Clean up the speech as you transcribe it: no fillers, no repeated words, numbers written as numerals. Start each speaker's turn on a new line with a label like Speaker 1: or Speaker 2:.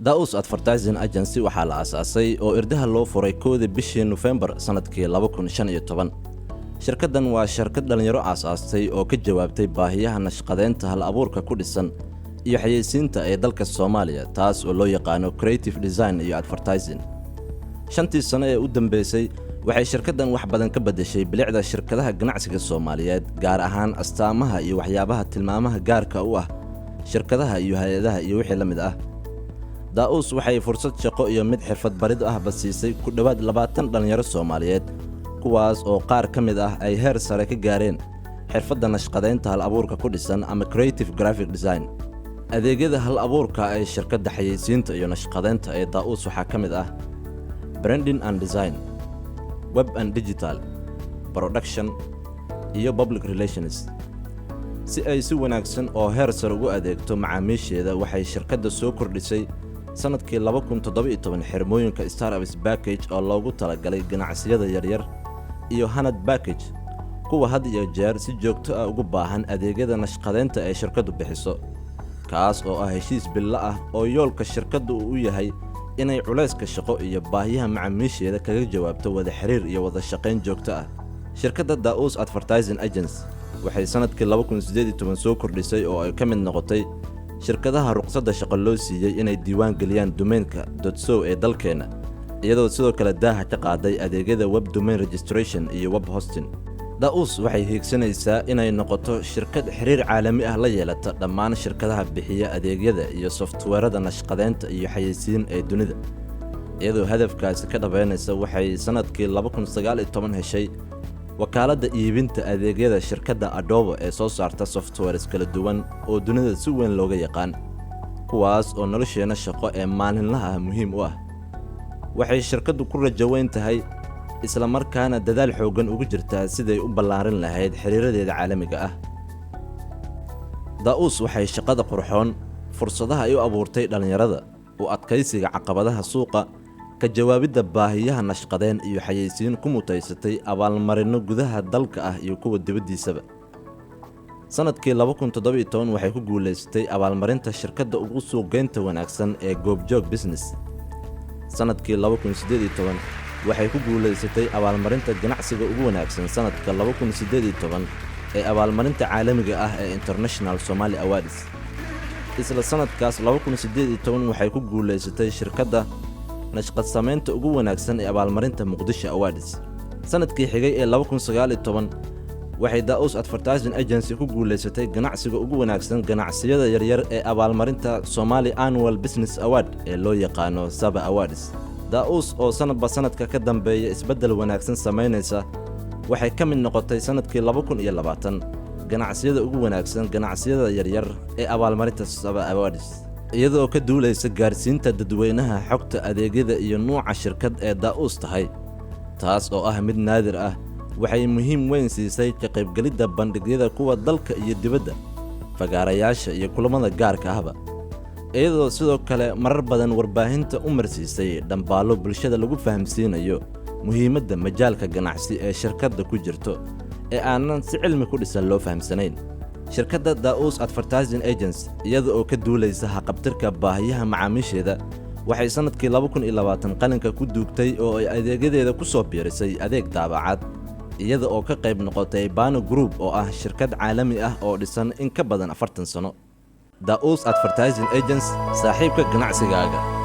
Speaker 1: Daus Advertising Agency waxaa la aasaasay oo irdaha loo furay 1 bishii November sanadkii 2015. Shirkaddan waa shirkad dhalinyaro aasaastay oo ka jawaabtay baahiyaha nashqadeynta hal abuurka ku dhisan iyo xayeysiinta ee dalka Soomaaliya, taas oo loo yaqaano creative design iyo advertising. Shantii sano ee u dambeysay waxay shirkaddan wax badan ka bedeshay bilicda shirkadaha ganacsiga Soomaaliyeed, gaar ahaan astaamaha iyo waxyaabaha tilmaamaha gaarka u ah shirkadaha iyo hay'adaha iyo wixii la mid ah. Daus waxay fursad shaqo iyo mid xirfad barid ah basiisay ku dhawaad 20 dhalinyaro Soomaaliyeed, kuwaas oo qaar ka mid ah ay heer sare ka gaareen xirfadda nashqadeynta hal abuurka ku dhisan ama creative graphic design. Adeegyada hal abuurka ay shirkadda xayeysiinta iyo nashqadeynta ee Daus waxaa ka mid ah branding and design, web and digital, production, iyo public relations. Si ay si wanaagsan oo heer sare ugu adeegto macaamiisheeda, waxay shirkadda soo kordhisay sanadkii 2017 xirmooyinka Startups Package oo loogu talagalay ganacsiyada yaryar iyo Hanad Package, kuwa had iyo jeer si joogto ah ugu baahan adeegyada nashqadeynta ee shirkaddu bixiso, kaas oo ah heshiis billa ah oo yoolka shirkaddu u yahay inay culayska shaqo iyo baahiyaha macaamiisheeda kaga jawaabto wada xiriir iyo wada shaqayn joogto ah. Shirkadda Daus Advertising Agency waxay sanadkii 2018 soo kordhisay oo ay ka mid noqotay shirkadaha ruqsadda shaqo loo siiyay inay diiwaan geliyaan domainka .so ee dalkeena, iyadoo sidoo kale daaha ka qaaday adeegyada web domain registration iyo web hosting. Daus waxay hiigsanaysaa inay noqoto shirkad xiriir caalami ah la yeelata dhammaan shirkadaha bixiya adeegyada iyo softwarada nashqadeynta iyo xayeysiin ee dunida. Iyadoo hadafkaasi ka dhabeynaysa, waxay sanadkii 2019 heshay wakaaladda iibinta adeegyada shirkadda Adobe ee soo saarta softwares kala duwan oo dunida si weyn looga yaqaan, kuwaas oo nolosheena shaqo ee maalinlaha ah muhiim u ah. Waxay shirkaddu ku rajo weyn tahay isla markaana dadaal xoogan ugu jirtaa siday u ballaarin lahayd xiriiradeeda caalamiga ah. Daus waxay shaqada qurxoon, fursadaha ay u abuurtay dhalinyarada, u adkaysiga caqabadaha suuqa, ka jawaabidda baahiyaha nashqadeen iyo xayeysiin ku mutaysatay abaalmarino gudaha dalka ah iyo kuwa dibaddiisaba. Sanadkii 2017 waxay ku guuleysatay abaalmarinta shirkadda ugu suuqgeynta wanaagsan ee Goobjoog Business. Sanadkii 2018 waxay ku guuleysatay abaalmarinta ganacsiga ugu wanaagsan sanadka 2018 ee abaalmarinta caalamiga ah ee International Somali Awards. Isla sanadkaas 2018 waxay ku guuleysatay shirkadda nashqad samaynta ugu wanaagsan ee abaalmarinta Muqdisho Awards. Sanadkii xigay ee 2019 waxay Daus Advertising Agency ku guuleysatay ganacsiga ugu wanaagsan ganacsiyada yaryar ee abaalmarinta Somali Annual Business Award ee loo yaqaano Saba Awards. Daus oo sanadba sanadka ka dambeeya isbeddel wanaagsan sameynaysa, waxay ka mid noqotay sanadkii 2020 ganacsiyada ugu wanaagsan ganacsiyada yaryar ee abaalmarinta Saba Awards, iyadoo ka duulaysa gaarsiinta dadweynaha xogta adeegyada iyo nooca shirkad ee Daus tahay, taas oo ah mid naadir ah. Waxay muhiim weyn siisay ka qaybgalidda bandhigyada kuwa dalka iyo dibadda, fagaarayaasha iyo kulamada gaarka ahba, iyadoo sidoo kale marar badan warbaahinta u marsiisay dhambaalo bulshada lagu fahamsiinayo muhiimadda majaalka ganacsi ee shirkadda ku jirto ee aanan si cilmi ku dhisan loo fahamsanayn. Shirkadda Daus Advertising Agency iyada oo ka duulaysa haqabtirka baahiyaha macaamiisheeda, waxay sanadkii 2020 qalinka ku duugtay oo ay adeegyadeeda ku soo biirisay adeeg daabacaad, iyada oo ka qayb noqotay Bano Group oo ah shirkad caalami ah oo dhisan in ka badan 40 sano. Daus Advertising Agency, saaxiibka ganacsigaaga.